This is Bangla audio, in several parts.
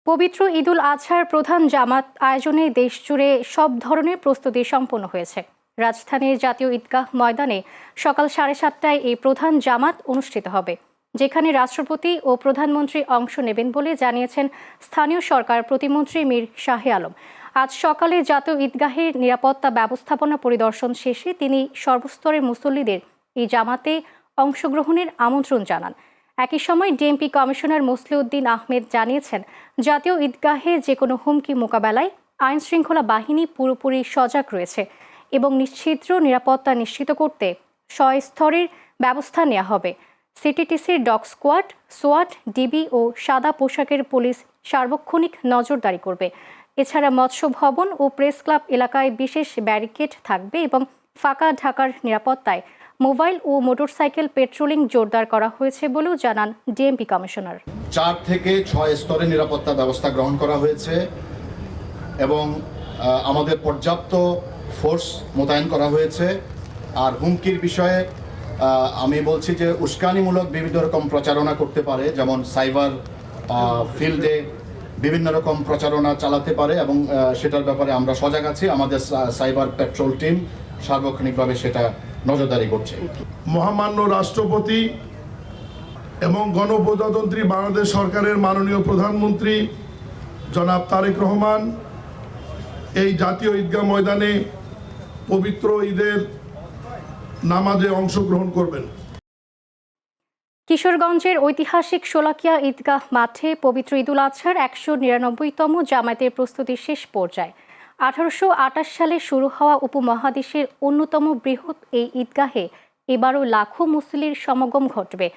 পবিত্র ঈদুল আজহার প্রধান জামাত আয়োজনে দেশজুড়ে সব ধরনের প্রস্তুতি সম্পন্ন হয়েছে। রাজধানীর জাতীয় ঈদগাহ ময়দানে সকাল 7:30টায় এই প্রধান জামাত অনুষ্ঠিত হবে, যেখানে রাষ্ট্রপতি ও প্রধানমন্ত্রী অংশ নেবেন বলে জানিয়েছেন স্থানীয় সরকার প্রতিমন্ত্রী মীর শাহে আলম। আজ সকালে জাতীয় ঈদগাহের নিরাপত্তা ব্যবস্থাপনা পরিদর্শন শেষে তিনি সর্বস্তরের মুসল্লিদের এই জামাতে অংশগ্রহণের আমন্ত্রণ জানান। একই সময় ডিএমপি কমিশনার মসলিউদ্দিন আহমেদ জানিয়েছেন, জাতীয় ঈদগাহে যে কোনো হুমকি মোকাবেলায় আইন শৃঙ্খলা বাহিনী পুরোপুরি সজাগ রয়েছে এবং নিশ্ছিদ্র নিরাপত্তা নিশ্চিত করতে সস্তরের ব্যবস্থা নেওয়া হবে। সিটিটিসির ডগ স্কোয়াড, সোয়াট, ডিবি ও সাদা পোশাকের পুলিশ সার্বক্ষণিক নজরদারি করবে। এছাড়া মৎস্য ভবন ও প্রেস ক্লাব এলাকায় বিশেষ ব্যারিকেড থাকবে এবং ফাঁকা ঢাকার নিরাপত্তায় মোবাইল ও মোটরসাইকেল পেট্রোলিং জোরদার করা হয়েছে বলেও জানান ডিএমপি কমিশনার। 4 থেকে 6 স্তরে নিরাপত্তা ব্যবস্থা গ্রহণ করা হয়েছে এবং আমাদের পর্যাপ্ত ফোর্স মোতায়েন করা হয়েছে। আর হুমকির বিষয়ে আমি বলছি যে উস্কানিমূলক বিভিন্ন রকম প্রচারণা করতে পারে, যেমন সাইবার ফিল্ডে বিভিন্ন রকম প্রচারণা চালাতে পারে এবং সেটার ব্যাপারে আমরা সজাগ আছি। আমাদের সাইবার পেট্রোল টিম সার্বক্ষণিকভাবে সেটা নজরদারি করছে। মহামান্য রাষ্ট্রপতি এবং গণপ্রজাতন্ত্রী বাংলাদেশ সরকারের মাননীয় প্রধানমন্ত্রী জনাব তারেক রহমান এই জাতীয় ঈদগাহ ময়দানে পবিত্র ঈদের নামাজে অংশগ্রহণ করবেন। কিশোরগঞ্জের ঐতিহাসিক শোলাকিয়া ঈদগাহ মাঠে পবিত্র ঈদুল আজহার 199তম জামায়াতের প্রস্তুতির শেষ পর্যায়ে 1828 সালে শুরু হওয়া উপমহাদেশের অন্যতম বৃহৎ এই ঈদগাহে এবারও লাখো মুসল্লির সমাগম ঘটবে।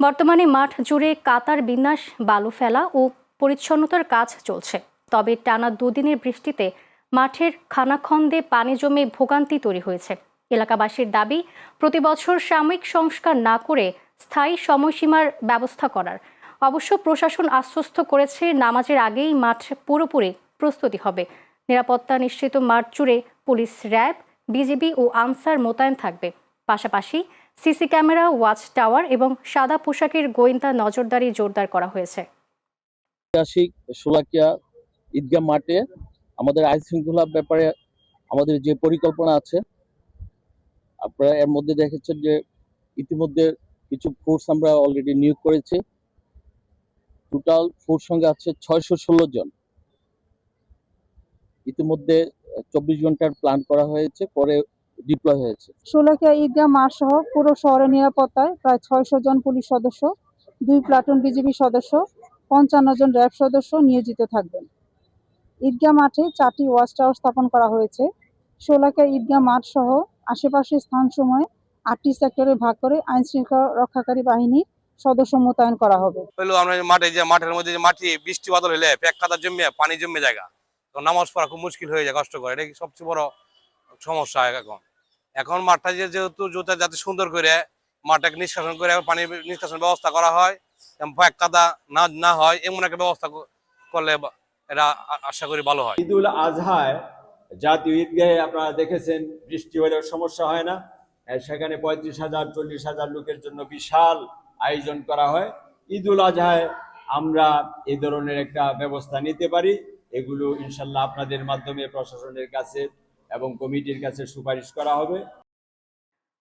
বর্তমানে মাঠ জুড়ে কাতার বিন্যাস, বালু ফেলা ও পরিচ্ছন্নতার কাজ চলছে। তবে টানা 2 দিনের বৃষ্টিতে মাঠের খানাখন্দে পানি জমে ভোগান্তি তৈরি হয়েছে। এলাকাবাসীর দাবি, প্রতি বছর সাময়িক সংস্কার না করে স্থায়ী সময়সীমার ব্যবস্থা করার। অবশ্য প্রশাসন আশ্বস্ত করেছে, নামাজের আগেই মাঠ পুরোপুরি প্রস্তুতি হবে। নিরাপত্তা নিশ্চিত মাঠ জুড়ে পুলিশ, র্যাব, বিজিবি ও আনসার মোতায়েন থাকবে। পাশাপাশি সিসি ক্যামেরা, ওয়াচ টাওয়ার এবং সাদা পোশাকের গোয়েন্দা নজরদারি জোরদার করা হয়েছে। ঐতিহাসিক শোলাকিয়া ঈদগাহ মাঠে আমাদের আইন শৃঙ্খলার ব্যাপারে আমাদের যে পরিকল্পনা আছে, আপনারা এর মধ্যে দেখেছেন যে ইতিমধ্যে কিছু ফোর্স আমরা অলরেডি নিয়োগ করেছি। টোটাল ফোর্স সঙ্গে আছে 616 জন। ইতিমধ্যে 24 ঘন্টার প্ল্যান করা হয়েছে, পরে ডিপ্লয় হয়েছে। শোলাকিয়া ঈদগাহ মাঠ সহ পুরো শহরের নিরাপত্তায় প্রায় 600 জন পুলিশ সদস্য, 2 প্লাটুন বিজিবি সদস্য, 55 জন র্যাব সদস্য নিয়োজিত থাকবেন। ঈদগাহ মাঠে 4টি ওয়াচ টাওয়ার স্থাপন করা হয়েছে। শোলাকিয়া ঈদগাহ মাঠ সহ আশেপাশের স্থানসমূহে 8টি সেক্টরে ভাগ করে আইন শৃঙ্খলা রক্ষাকারী বাহিনীর সদস্য মোতায়েন করা হবে। আমরা মাঠের মধ্যে যে মাটি বৃষ্টি বাদল হলে প্যাক কাদা জমে পানি জমে জায়গা, তো নামাজ পড়া খুব মুশকিল হয়ে যায়, কষ্ট করে। এটা সবচেয়ে বড় সমস্যা। এখন মাঠটা যেহেতু যাতে সুন্দর করে মাঠটাকে নিষ্কাশন করে পানি নিষ্কাশন ব্যবস্থা করা হয়, প্যাক কাদা না হয়, এমন একটা ব্যবস্থা করলে এটা আশা করি ভালো হয়। ঈদুল আজহায় জাতীয় ঈদগাহে আপনারা দেখেছেন বৃষ্টি হলেও সমস্যা হয় না। সেখানে 35,000 40,000 লোকের জন্য বিশাল আয়োজন করা হয়। ঈদুল আজহায় আমরা এই ধরনের একটা ব্যবস্থা নিতে পারি। এগুলো ইনশাল্লাহ আপনাদের মাধ্যমে প্রশাসনের কাছে এবং কমিটির কাছে সুপারিশ করা হবে।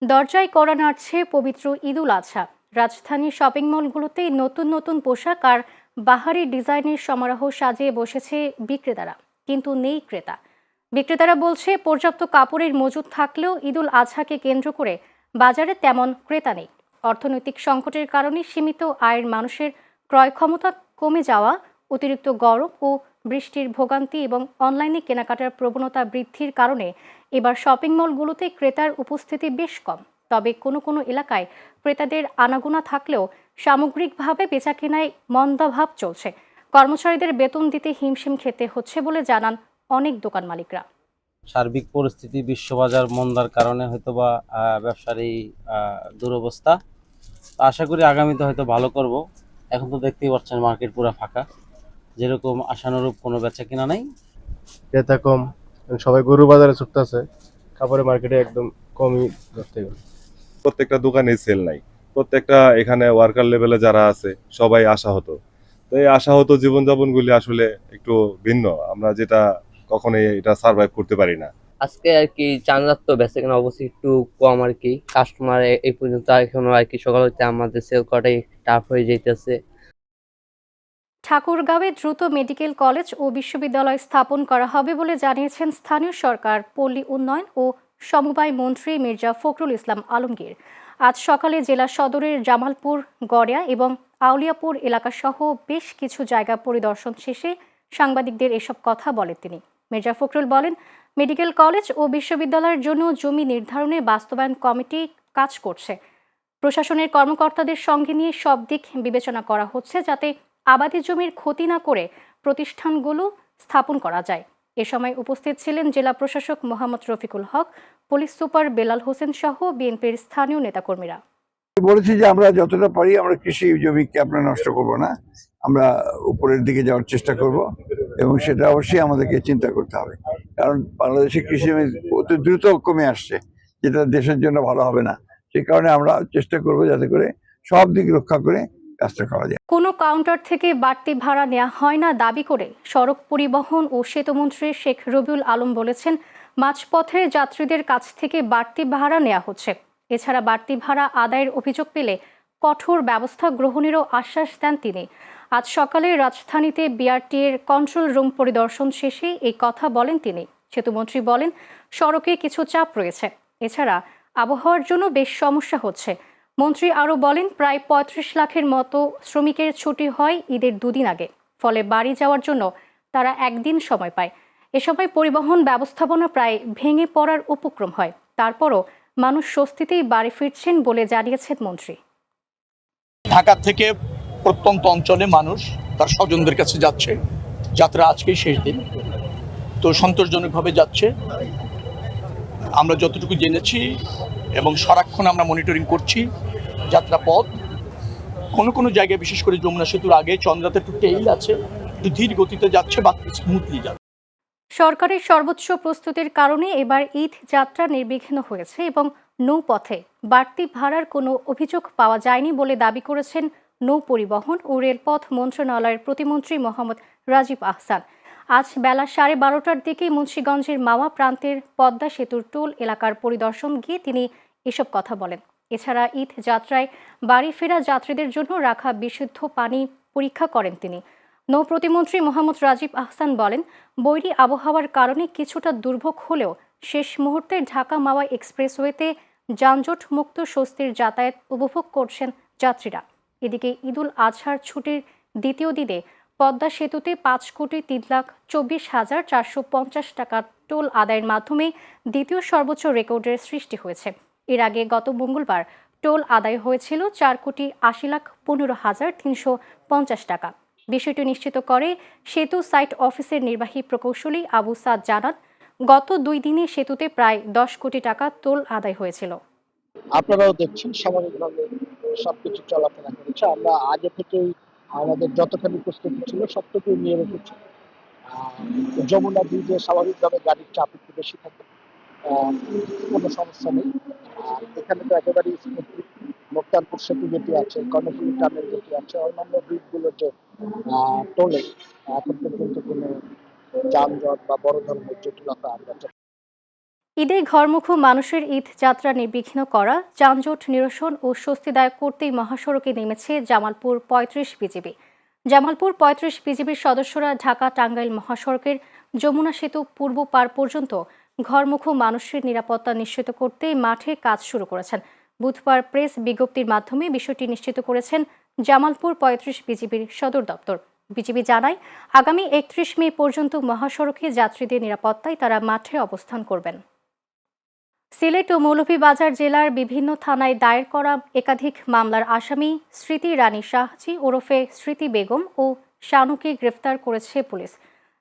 দরজায় কড়া নাড়ছে পবিত্র ঈদুল আজহা। রাজধানীর শপিং মলগুলোতে নতুন নতুন পোশাক আর বাহারি ডিজাইনের সমারোহ সাজিয়ে বসেছে বিক্রেতারা, কিন্তু নেই ক্রেতা। বিক্রেতারা বলছে, পর্যাপ্ত কাপড়ের মজুদ থাকলেও ঈদুল আজহাকে কেন্দ্র করে বাজারে তেমন ক্রেতা নেই। অর্থনৈতিক সংকটের কারণে সীমিত আয়ের মানুষের ক্রয় ক্ষমতা কমে যাওয়া, অতিরিক্ত গরম ও বৃষ্টির ভোগান্তি এবং অনলাইনে কেনাকাটার প্রবণতা বৃদ্ধির কারণে এবার শপিং মলগুলোতে ক্রেতার উপস্থিতি বেশ কম। তবে কোনো কোনো এলাকায় ক্রেতাদের আনাগোনা থাকলেও সামগ্রিকভাবে বেচাকেনায় মন্দাভাব চলছে। কর্মচারীদের বেতন দিতে হিমশিম খেতে হচ্ছে বলে জানান অনেক দোকান মালিকরা। সার্বিক পরিস্থিতি, বিশ্ববাজার মন্দার কারণে হয়তোবা ব্যবসার এই দুরবস্থা। আশা করি আগামীতে হয়তো ভালো করব। এখন তো দেখতেই পাচ্ছেন মার্কেট পুরো ফাঁকা, যেরকম আশানুরূপ কোনো বেচা কিনা নাই, ক্রেতা কম, সবাই গরু বাজারে ছুটতেছে, কাপড়ের মার্কেটে একদম কমই ধরতে গেল। প্রত্যেকটা দোকানে সেল নাই, প্রত্যেকটা এখানে ওয়ার্কার লেভেলে যারা আছে সবাই আশাহত তো এই আশাহত জীবনযাপনগুলি আসলে একটু ভিন্ন, আমরা যেটা কখনোই এটা সার্ভাইভ করতে পারি না। আজকে আর কি চাঁদার তো বেচাকেনা অবশ্যই একটু কম আর কি, কাস্টমার এই পর্যন্ত এখনো আর কি সকাল হইতে আমাদের সেল করাটাই টাফ হয়ে যাইতেছে। ঠাকুরগাঁওয়ে দ্রুত মেডিকেল কলেজ ও বিশ্ববিদ্যালয় স্থাপন করা হবে বলে জানিয়েছেন স্থানীয় সরকার, পল্লী উন্নয়ন ও সমবায় মন্ত্রী মির্জা ফখরুল ইসলাম আলমগীর। আজ সকালে জেলা সদরের জামালপুর, গড়িয়া এবং আউলিয়াপুর এলাকাসহ বেশ কিছু জায়গা পরিদর্শন শেষে সাংবাদিকদের এসব কথা বলেন তিনি। মির্জা ফখরুল বলেন, মেডিকেল কলেজ ও বিশ্ববিদ্যালয়ের জন্য জমি নির্ধারণে বাস্তবায়ন কমিটি কাজ করছে। প্রশাসনের কর্মকর্তাদের সঙ্গে নিয়ে সব দিক বিবেচনা করা হচ্ছে যাতে আবাদি জমির ক্ষতি না করে প্রতিষ্ঠানগুলো স্থাপন করা যায়। এ সময় উপস্থিত ছিলেন জেলা প্রশাসক মোহাম্মদ রফিকুল হক, পুলিশ সুপার বেলাল হোসেন সহ বিএনপির স্থানীয় নেতাকর্মীরা। বলেছি যে আমরা যতটা পারি আমরা কৃষি জমিকে আমরা নষ্ট করব না, আমরা উপরের দিকে যাওয়ার চেষ্টা করব এবং সেটা অবশ্যই আমাদেরকে চিন্তা করতে হবে, কারণ বাংলাদেশে কৃষি জমি অতি দ্রুত কমে আসছে, যেটা দেশের জন্য ভালো হবে না। সেই কারণে আমরা চেষ্টা করব যাতে করে সব দিক রক্ষা করে কাজটা করা যায়। কোনো কাউন্টার থেকে বাড়তি ভাড়া নেওয়া হয় না দাবি করে সড়ক পরিবহন ও সেতুমন্ত্রী শেখ রবিউল আলম বলেছেন, মাঝপথের যাত্রীদের কাছ থেকে বাড়তি ভাড়া নেওয়া হচ্ছে। এছাড়া বাড়তি ভাড়া আদায়ের অভিযোগ পেলে কঠোর ব্যবস্থা গ্রহণেরও আশ্বাস দেন তিনি। আজ সকালে রাজধানীতে বিআরটিএর কন্ট্রোল রুম পরিদর্শন শেষে এই কথা বলেন তিনি। সেতুমন্ত্রী বলেন, সড়কে কিছু চাপ রয়েছে, এছাড়া আবহাওয়ার জন্য বেশ সমস্যা হচ্ছে। মন্ত্রী আরও বলেন, প্রায় ৩৫ লাখের মতো শ্রমিকের ছুটি হয় ঈদের দুদিন আগে, ফলে বাড়ি যাওয়ার জন্য তারা একদিন সময় পায়। এ সময় পরিবহন ব্যবস্থাপনা প্রায় ভেঙে পড়ার উপক্রম হয়, তারপরও মানুষ স্বস্তিতেই বাড়ি ফিরছেন বলে জানিয়েছেন মন্ত্রী। ঢাকা থেকে প্রত্যন্ত অঞ্চলে মানুষ তার স্বজনদের কাছে যাচ্ছে, যাত্রা আজকেই শেষ দিন, তো সন্তোষজনকভাবে যাচ্ছে। আমরা যতটুকু জেনেছি এবং সারাক্ষণ আমরা মনিটরিং করছি যাত্রা পথ, কোনো জায়গায় বিশেষ করে যমুনা সেতুর আগে চন্দ্রাতে একটু টেইল আছে, একটু ধীর গতিতে যাচ্ছে, বাকি স্মুথলি যাচ্ছে। সরকারের সর্বোচ্চ প্রস্তুতির কারণে এবার ঈদ যাত্রা নির্বিঘ্ন হয়েছে এবং নৌপথে বাড়তি ভাড়ার কোনো অভিযোগ পাওয়া যায়নি বলে দাবি করেছেন নৌ পরিবহন ও রেলপথ মন্ত্রণালয়ের প্রতিমন্ত্রী মোহাম্মদ রাজীব আহসান। আজ বেলা 12:30টার দিকে মুন্সিগঞ্জের মাওয়া প্রান্তের পদ্মা সেতুর টোল এলাকার পরিদর্শন গিয়ে তিনি এসব কথা বলেন। এছাড়া ঈদ যাত্রায় বাড়ি ফেরা যাত্রীদের জন্য রাখা বিশুদ্ধ পানি পরীক্ষা করেন তিনি। নৌ প্রতিমন্ত্রী মোহাম্মদ রাজীব আহসান বলেন, বৈরী আবহাওয়ার কারণে কিছুটা দুর্ভোগ হলেও শেষ মুহূর্তে ঢাকা মাওয়া এক্সপ্রেসওয়েতে যানজট মুক্ত স্বস্তির যাতায়াত উপভোগ করছেন যাত্রীরা। এদিকে ঈদুল আজহার ছুটির দ্বিতীয় দিনে পদ্মা সেতুতে 5,24,450 টাকা টোল আদায়ের মাধ্যমে দ্বিতীয় সর্বোচ্চ রেকর্ডের সৃষ্টি হয়েছে। এর আগে গত মঙ্গলবার টোল আদায় হয়েছিল 4,15,350 টাকা। বিষয়টি নিশ্চিত করে সেতু সাইট অফিসের নির্বাহী প্রকৌশলী আবু সাদ জানান, গত 2 দিনে সেতুতে প্রায় 10 কোটি টাকা টোল আদায় হয়েছিল। আপনারাও দেখছেন স্বাভাবিকভাবে সবকিছু চলাফেরা করেছে। আমরা আগে থেকেই আমাদের যতখানি প্রস্তুতি ছিল সবটুকু নিয়ে রেখেছি। যমুনা ব্রিজে স্বাভাবিকভাবে গাড়ির চাপ একটু বেশি থাকে, কোনো সমস্যা নেই। এখানে তো একেবারেই স্মুথলি মোক্তারপুর সেতু যেটি আছে, কর্ণফুলী টানেল যেটি আছে, অন্যান্য ব্রিজগুলোর যে টোলে এখন পর্যন্ত কোনো যানজট বা বড় ধরনের জটিলতা আমরা ঈদে ঘরমুখো মানুষের ঈদ যাত্রা নির্বিঘ্ন করা, যানজট নিরসন ও স্বস্তিদায়ক করতেই মহাসড়কে নেমেছে জামালপুর 35 বিজিবি। জামালপুর 35 বিজিবির সদস্যরা ঢাকা টাঙ্গাইল মহাসড়কের যমুনা সেতু পূর্ব পার পর্যন্ত ঘরমুখো মানুষের নিরাপত্তা নিশ্চিত করতে মাঠে কাজ শুরু করেছেন। বুধবার প্রেস বিজ্ঞপ্তির মাধ্যমে বিষয়টি নিশ্চিত করেছেন জামালপুর 35 বিজিবির সদর দপ্তর। বিজিবি জানায়, আগামী 31 মে পর্যন্ত মহাসড়কে যাত্রীদের নিরাপত্তায় তারা মাঠে অবস্থান করবেন। সিলেট ও মৌলভীবাজার জেলার বিভিন্ন থানায় দায়ের করা একাধিক মামলার আসামি স্মৃতি রানী শাহজি ওরফে স্মৃতি বেগম ও শানুকে গ্রেফতার করেছে পুলিশ।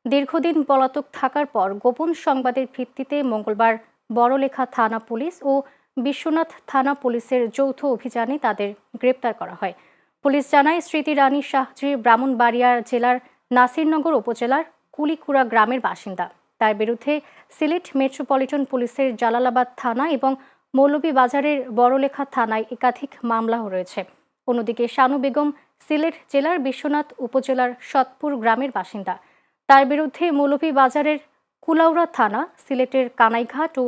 দীর্ঘদিন পলাতক থাকার পর গোপন সংবাদের ভিত্তিতে মঙ্গলবার বড়লেখা থানা পুলিশ ও বিশ্বনাথ থানা পুলিশের যৌথ অভিযানে তাদের গ্রেপ্তার করা হয়। পুলিশ জানায়, স্মৃতি রানী শাহজি ব্রাহ্মণবাড়িয়া জেলার নাসিরনগর উপজেলার কুলিকুড়া গ্রামের বাসিন্দা। তার বিরুদ্ধে সিলেট মেট্রোপলিটন পুলিশের জালালাবাদ থানা এবং মৌলভীবাজারের বড়লেখা থানায় একাধিক মামলাও রয়েছে। অন্যদিকে শানু বেগম সিলেট জেলার বিশ্বনাথ উপজেলার সতপুর গ্রামের বাসিন্দা। তার বিরুদ্ধে মৌলভীবাজারের কুলাউড়া থানা, সিলেটের কানাইঘাট ও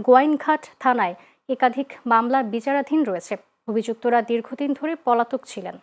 গোয়াইনঘাট থানায় একাধিক মামলা বিচারাধীন রয়েছে। অভিযুক্তরা দীর্ঘদিন ধরে পলাতক ছিলেন।